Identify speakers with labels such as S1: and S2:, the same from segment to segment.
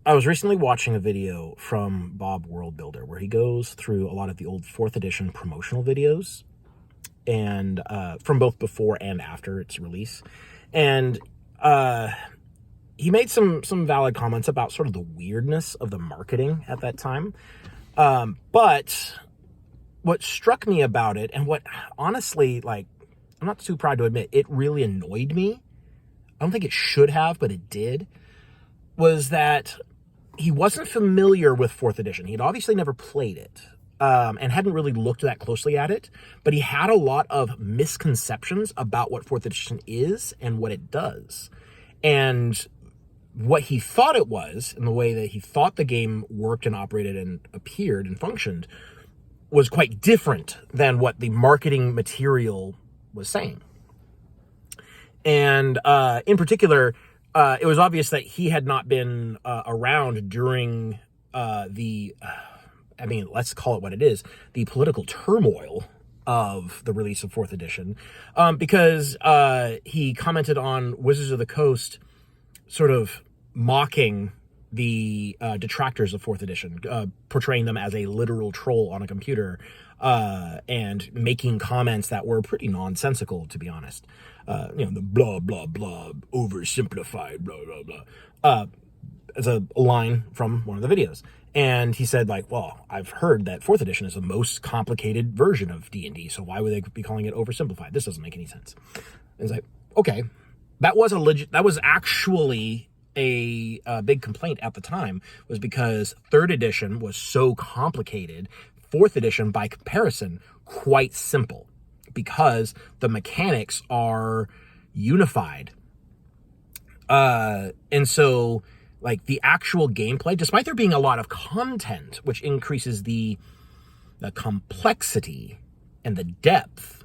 S1: I was recently watching a video from Bob Worldbuilder where he goes through a lot of the old 4th edition promotional videos and from both before and after its release. And he made some valid comments about sort of the weirdness of the marketing at that time. But what struck me about it, and what honestly, like, I'm not too proud to admit, it really annoyed me. I don't think it should have, but it did, was that he wasn't familiar with 4th edition. He'd obviously never played it, and hadn't really looked that closely at it, but he had a lot of misconceptions about what 4th edition is and what it does. And what he thought it was, and the way that he thought the game worked and operated and appeared and functioned, was quite different than what the marketing material was saying. And in particular, it was obvious that he had not been around during let's call it what it is, the political turmoil of the release of 4th edition, because he commented on Wizards of the Coast sort of mocking the detractors of 4th edition, portraying them as a literal troll on a computer, and making comments that were pretty nonsensical, to be honest. The blah, blah, blah, oversimplified, blah, blah, blah, as a line from one of the videos. And he said, like, well, I've heard that 4th edition is the most complicated version of D&D, so why would they be calling it oversimplified? This doesn't make any sense. And it's like, okay, that was actually a big complaint at the time, was because 3rd edition was so complicated. 4th edition, by comparison, quite simple, because the mechanics are unified. And so, like, the actual gameplay, despite there being a lot of content, which increases the complexity and the depth,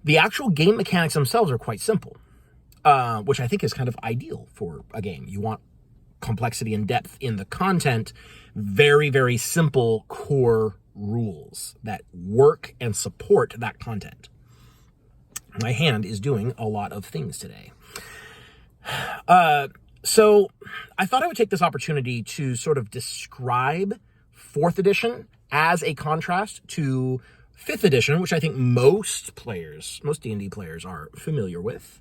S1: the actual game mechanics themselves are quite simple, which I think is kind of ideal for a game. You want complexity and depth in the content, very, very simple core rules that work and support that content. My hand is doing a lot of things today. So I thought I would take this opportunity to sort of describe 4th edition as a contrast to 5th edition, which I think most D&D players are familiar with.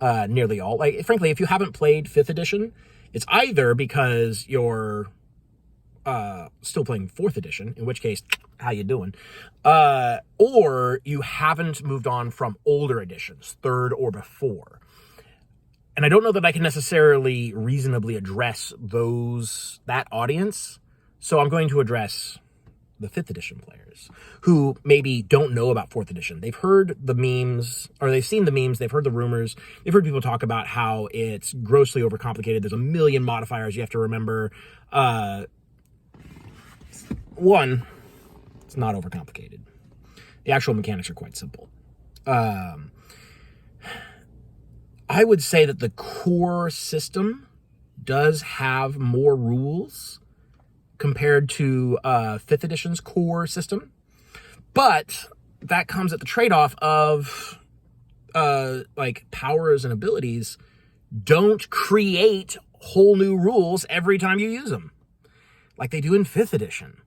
S1: Nearly all. Like, frankly, if you haven't played 5th edition, it's either because you're still playing 4th edition, in which case, how you doing? Or you haven't moved on from older editions, 3rd or before. And I don't know that I can necessarily reasonably address that audience, so I'm going to address the 5th edition players who maybe don't know about 4th edition. They've heard the memes, or they've seen the memes, they've heard the rumors, they've heard people talk about how it's grossly overcomplicated. There's a million modifiers you have to remember. One, it's not overcomplicated. The actual mechanics are quite simple. I would say that the core system does have more rules compared to 5th edition's core system, but that comes at the trade-off of like, powers and abilities don't create whole new rules every time you use them, like they do in 5th edition.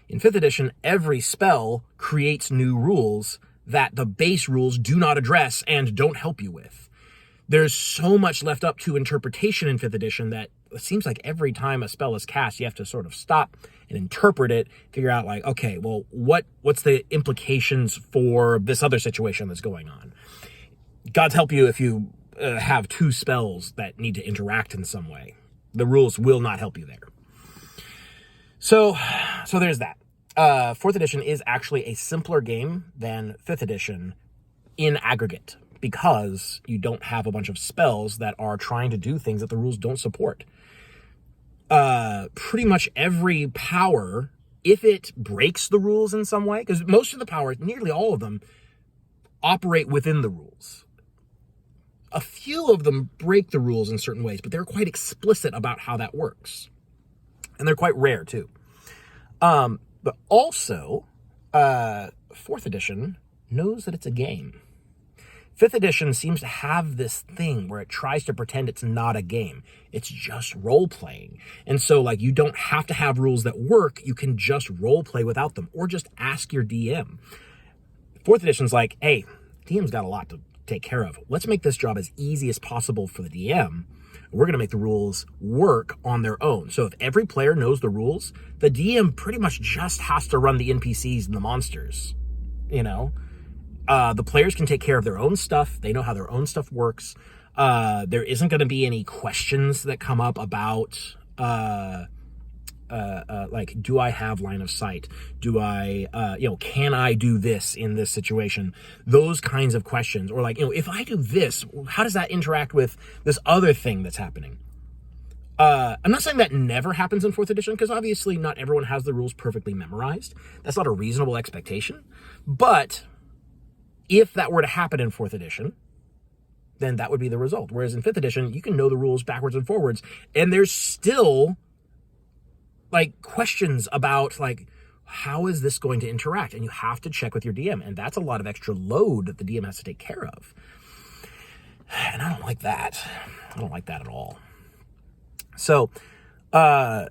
S1: In 5th edition, every spell creates new rules that the base rules do not address and don't help you with. There's so much left up to interpretation in 5th edition that it seems like every time a spell is cast, you have to sort of stop and interpret it, figure out, like, okay, well, what's the implications for this other situation that's going on? God's help you if you have 2 spells that need to interact in some way. The rules will not help you there. So there's that. 4th edition is actually a simpler game than 5th edition in aggregate, because you don't have a bunch of spells that are trying to do things that the rules don't support. Pretty much every power, if it breaks the rules in some way, because most of the powers, nearly all of them, operate within the rules. A few of them break the rules in certain ways, but they're quite explicit about how that works. And they're quite rare, too. But also, 4th edition knows that it's a game. Fifth edition seems to have this thing where it tries to pretend it's not a game. It's just role playing. And so like you don't have to have rules that work. You can just role play without them or just ask your DM. Fourth edition's like, hey, DM's got a lot to take care of. Let's make this job as easy as possible for the DM. We're going to make the rules work on their own. So if every player knows the rules, the DM pretty much just has to run the NPCs and the monsters, you know? The players can take care of their own stuff. They know how their own stuff works. There isn't going to be any questions that come up about, like, do I have line of sight? Do I, can I do this in this situation? Those kinds of questions. Or like, if I do this, how does that interact with this other thing that's happening? I'm not saying that never happens in 4th edition, because obviously not everyone has the rules perfectly memorized. That's not a reasonable expectation. But if that were to happen in 4th edition, then that would be the result. Whereas in 5th edition, you can know the rules backwards and forwards, and there's still like questions about like, how is this going to interact? And you have to check with your DM, and that's a lot of extra load that the DM has to take care of. And I don't like that. I don't like that at all. So, 4th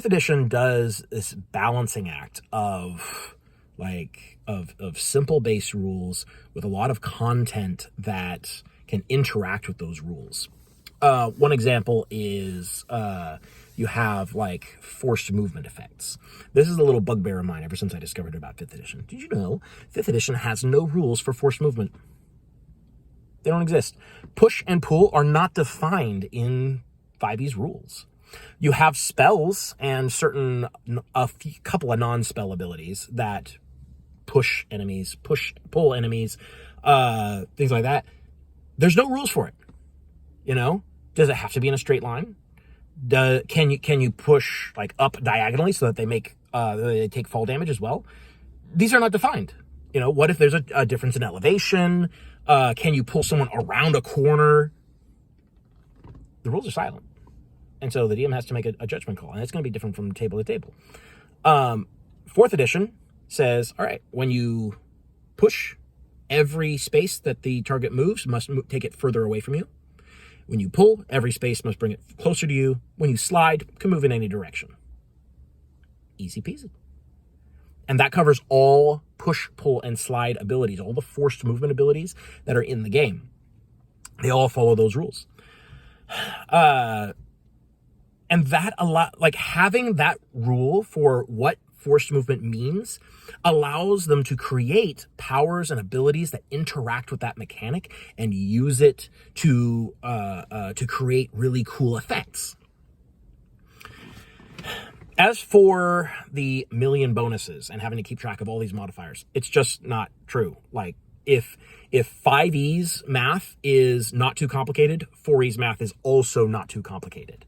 S1: edition does this balancing act of like, of simple base rules with a lot of content that can interact with those rules. One example is you have like forced movement effects. This is a little bugbear of mine ever since I discovered about 5th edition. Did you know 5th edition has no rules for forced movement? They don't exist. Push and pull are not defined in 5e's rules. You have spells and couple of non-spell abilities that push enemies, pull enemies, things like that. There's no rules for it. Does it have to be in a straight line? Can you push like up diagonally so that they take fall damage as well? These are not defined. What if there's a difference in elevation? Can you pull someone around a corner? The rules are silent. And so the DM has to make a judgment call, and it's going to be different from table to table. 4th edition says, all right, when you push, every space that the target moves must take it further away from you. When you pull, every space must bring it closer to you. When you slide, can move in any direction. Easy peasy. And that covers all push, pull, and slide abilities, all the forced movement abilities that are in the game. They all follow those rules. And that having that rule for what forced movement means allows them to create powers and abilities that interact with that mechanic and use it to create really cool effects. As for the million bonuses and having to keep track of all these modifiers, it's just not true. Like, if 5e's math is not too complicated, 4e's math is also not too complicated.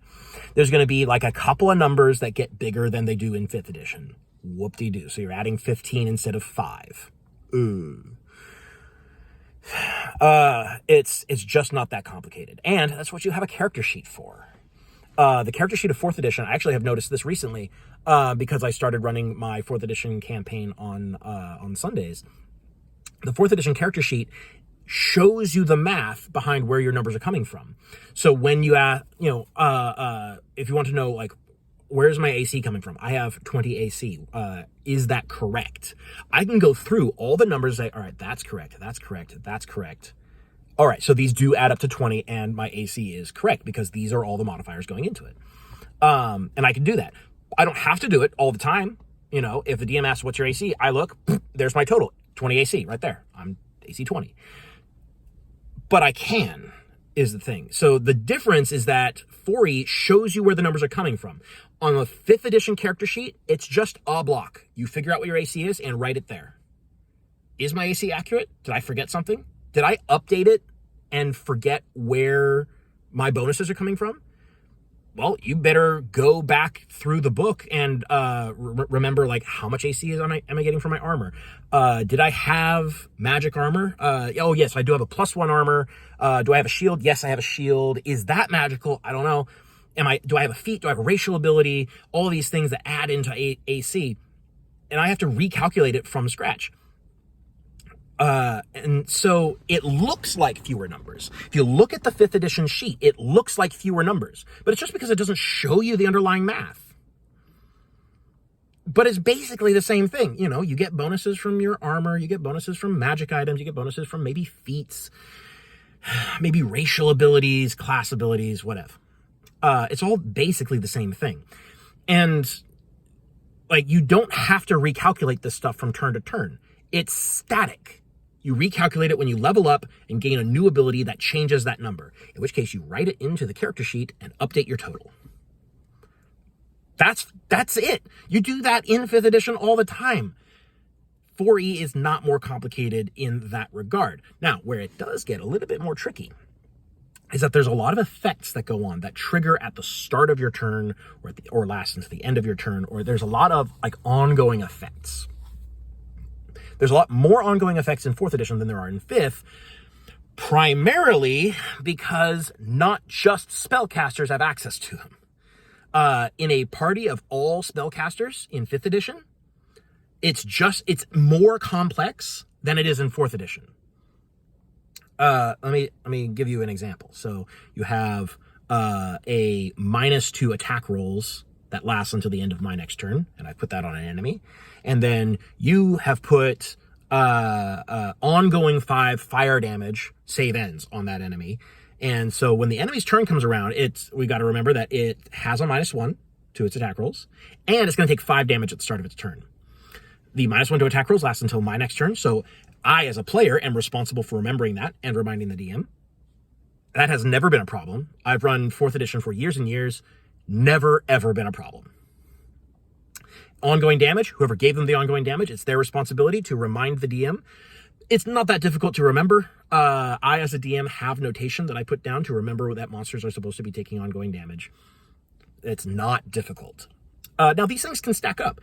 S1: There's going to be like a couple of numbers that get bigger than they do in 5th edition. Whoop-de-doo. So you're adding 15 instead of 5. Ooh. It's just not that complicated. And that's what you have a character sheet for. The character sheet of 4th edition, I actually have noticed this recently because I started running my 4th edition campaign on Sundays. The 4th edition character sheet shows you the math behind where your numbers are coming from. So when you if you want to know, like, where's my AC coming from? I have 20 AC. Is that correct? I can go through all the numbers and say, all right, that's correct, that's correct, that's correct. All right, so these do add up to 20, and my AC is correct because these are all the modifiers going into it. And I can do that. I don't have to do it all the time. If the DM asks, what's your AC? I look, there's my total, 20 AC right there. I'm AC 20. But I can, is the thing. So the difference is that 4e shows you where the numbers are coming from. On the 5th edition character sheet, it's just a block. You figure out what your AC is and write it there. Is my AC accurate? Did I forget something? Did I update it and forget where my bonuses are coming from? Well, you better go back through the book and remember, like, how much AC am I getting from my armor? Did I have magic armor? Oh, yes, I do have a +1 armor. Do I have a shield? Yes, I have a shield. Is that magical? I don't know. Do I have a feat? Do I have a racial ability? All these things that add into AC. And I have to recalculate it from scratch. And so it looks like fewer numbers. If you look at the 5th edition sheet, it looks like fewer numbers, but it's just because it doesn't show you the underlying math. But it's basically the same thing. You know, you get bonuses from your armor, you get bonuses from magic items, you get bonuses from maybe feats, maybe racial abilities, class abilities, whatever. It's all basically the same thing. And like, you don't have to recalculate this stuff from turn to turn. It's static. You recalculate it when you level up and gain a new ability that changes that number, in which case you write it into the character sheet and update your total. That's it. You do that in 5th edition all the time. 4E is not more complicated in that regard. Now, where it does get a little bit more tricky is that there's a lot of effects that go on that trigger at the start of your turn or last into the end of your turn, or there's a lot of like ongoing effects. There's a lot more ongoing effects in 4th edition than there are in 5th, primarily because not just spellcasters have access to them. In a party of all spellcasters in 5th edition, it's more complex than it is in 4th edition. Let me give you an example. So you have a -2 attack rolls that lasts until the end of my next turn, and I put that on an enemy. And then you have put ongoing 5 fire damage save ends on that enemy. And so when the enemy's turn comes around, we got to remember that it has a -1 to its attack rolls, and it's going to take 5 damage at the start of its turn. The -1 to attack rolls lasts until my next turn, so I, as a player, am responsible for remembering that and reminding the DM. That has never been a problem. I've run 4th edition for years and years. Never, ever been a problem. Ongoing damage, whoever gave them the ongoing damage, it's their responsibility to remind the DM. It's not that difficult to remember. I, as a DM, have notation that I put down to remember that monsters are supposed to be taking ongoing damage. It's not difficult. Now, these things can stack up.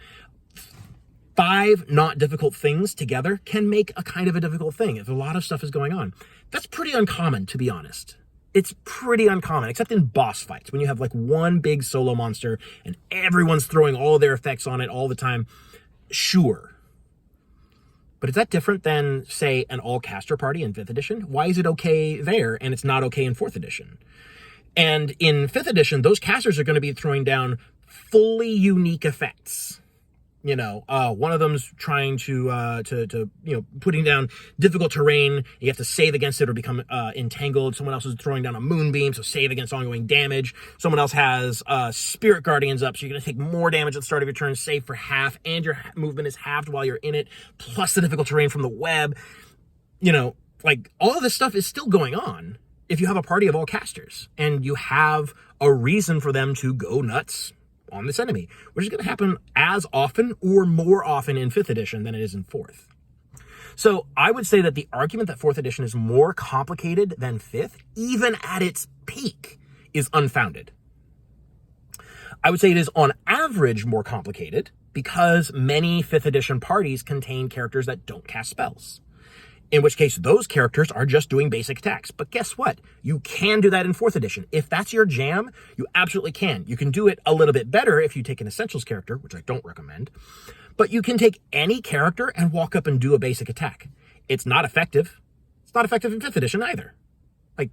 S1: 5 not difficult things together can make a kind of a difficult thing if a lot of stuff is going on. That's pretty uncommon, to be honest. It's pretty uncommon, except in boss fights, when you have like one big solo monster and everyone's throwing all of their effects on it all the time. Sure. But is that different than, say, an all-caster party in 5th edition? Why is it okay there and it's not okay in 4th edition? And in 5th edition, those casters are going to be throwing down fully unique effects. You know, one of them's trying to putting down difficult terrain. You have to save against it or become entangled. Someone else is throwing down a moonbeam, so save against ongoing damage. Someone else has spirit guardians up, so you're going to take more damage at the start of your turn, save for half, and your movement is halved while you're in it, plus the difficult terrain from the web. You know, like, all of this stuff is still going on if you have a party of all casters, and you have a reason for them to go nuts on this enemy, which is going to happen as often or more often in 5th edition than it is in 4th. So I would say that the argument that 4th edition is more complicated than 5th, even at its peak, is unfounded. I would say it is on average more complicated because many 5th edition parties contain characters that don't cast spells. In which case, those characters are just doing basic attacks. But guess what? You can do that in 4th edition. If that's your jam, you absolutely can. You can do it a little bit better if you take an Essentials character, which I don't recommend. But you can take any character and walk up and do a basic attack. It's not effective. It's not effective in 5th edition either. Like,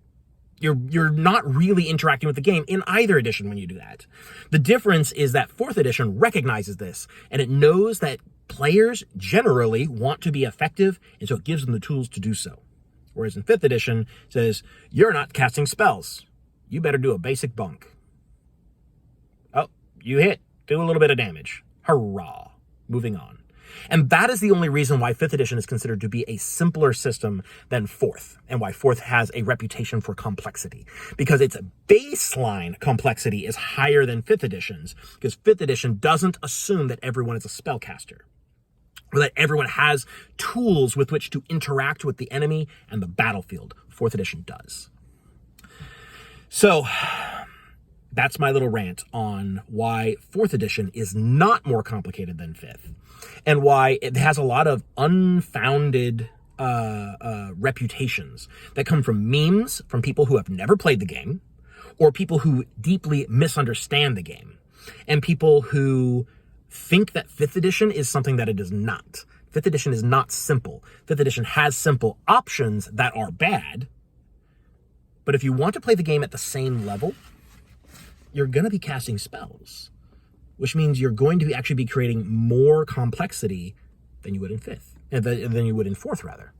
S1: you're not really interacting with the game in either edition when you do that. The difference is that 4th edition recognizes this, and it knows that players generally want to be effective, and so it gives them the tools to do so. Whereas in 5th edition, it says, you're not casting spells. You better do a basic bunk. Oh, you hit. Do a little bit of damage. Hurrah. Moving on. And that is the only reason why 5th edition is considered to be a simpler system than 4th, and why 4th has a reputation for complexity. Because its baseline complexity is higher than 5th edition's, because 5th edition doesn't assume that everyone is a spellcaster, or that everyone has tools with which to interact with the enemy and the battlefield. 4th edition does. So that's my little rant on why 4th edition is not more complicated than 5th, and why it has a lot of unfounded reputations that come from memes from people who have never played the game, or people who deeply misunderstand the game, and people who think that 5th edition is something that it is not. 5th edition is not simple. 5th edition has simple options that are bad, but if you want to play the game at the same level, you're going to be casting spells, which means you're going to actually be creating more complexity than you would in 5th, than you would in 4th, rather.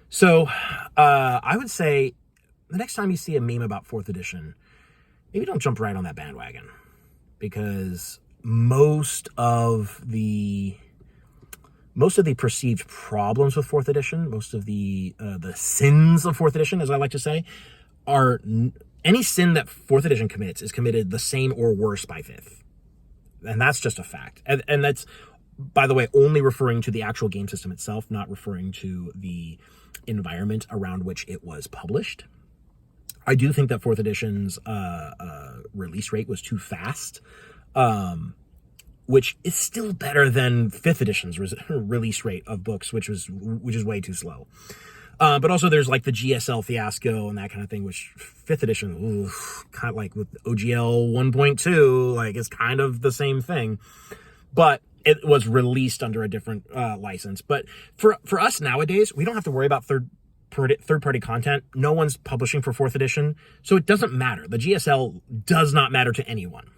S1: So I would say the next time you see a meme about 4th edition, maybe don't jump right on that bandwagon, because most of the perceived problems with 4th edition, most of the sins of 4th edition, as I like to say, are any sin that 4th edition commits is committed the same or worse by 5th. And that's just a fact. And that's, by the way, only referring to the actual game system itself, not referring to the environment around which it was published. I do think that 4th edition's release rate was too fast, which is still better than 5th edition's release rate of books, which is way too slow. But also there's like the GSL fiasco and that kind of thing, which 5th edition, kind of like with OGL 1.2, like it's kind of the same thing, but it was released under a different license. But for us nowadays, we don't have to worry about third-party content. No one's publishing for 4th edition, so it doesn't matter. The GSL does not matter to anyone.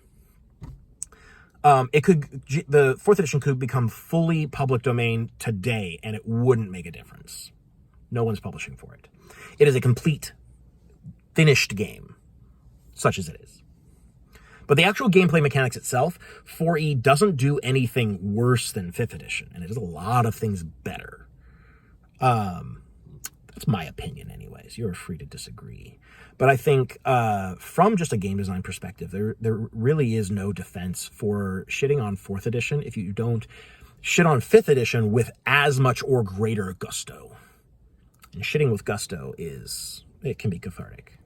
S1: The 4th edition could become fully public domain today, and it wouldn't make a difference. No one's publishing for it. It is a complete, finished game, such as it is. But the actual gameplay mechanics itself, 4E doesn't do anything worse than 5th edition, and it does a lot of things better. That's my opinion anyways. You're free to disagree. But I think from just a game design perspective, there really is no defense for shitting on 4th edition if you don't shit on 5th edition with as much or greater gusto. And shitting with gusto it can be cathartic.